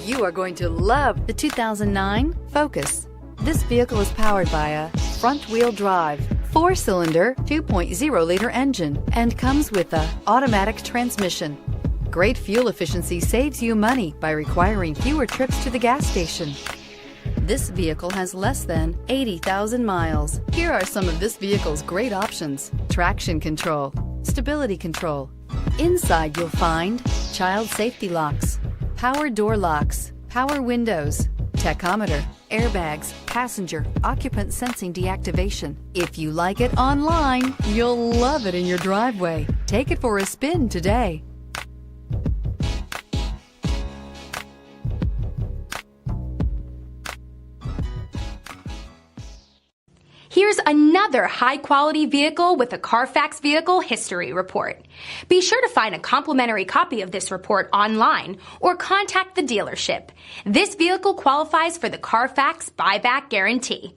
You are going to love the 2009 Focus. This vehicle is powered by a front-wheel drive, 4-cylinder, 2.0-liter engine and comes with an automatic transmission. Great fuel efficiency saves you money by requiring fewer trips to the gas station. This vehicle has less than 80,000 miles. Here are some of this vehicle's great options: traction control, stability control. Inside you'll find child safety locks, power door locks, power windows, tachometer, airbags, passenger, occupant sensing deactivation. If you like it online, you'll love it in your driveway. Take it for a spin today. Here's another high-quality vehicle with a Carfax Vehicle History Report. Be sure to find a complimentary copy of this report online or contact the dealership. This vehicle qualifies for the Carfax Buyback Guarantee.